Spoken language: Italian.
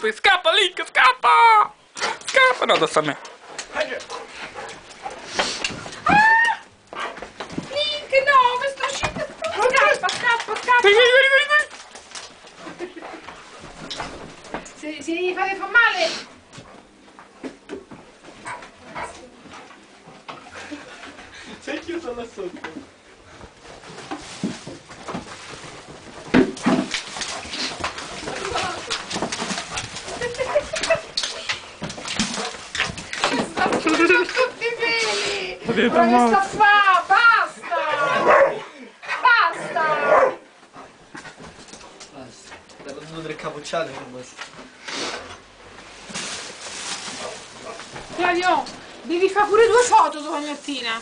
Link, scappa Link, scappa! Scappa, no, addosso a me. Link, no, mi sto uscendo. Scappa. Vieni. Si fa male. Sei chiuso là sotto. Tutti i peli. Ma Ma che sta a fa? Basta. Per lo 2 o 3 cappucciate non basta. Flavio, devi fare pure 2 foto domattina.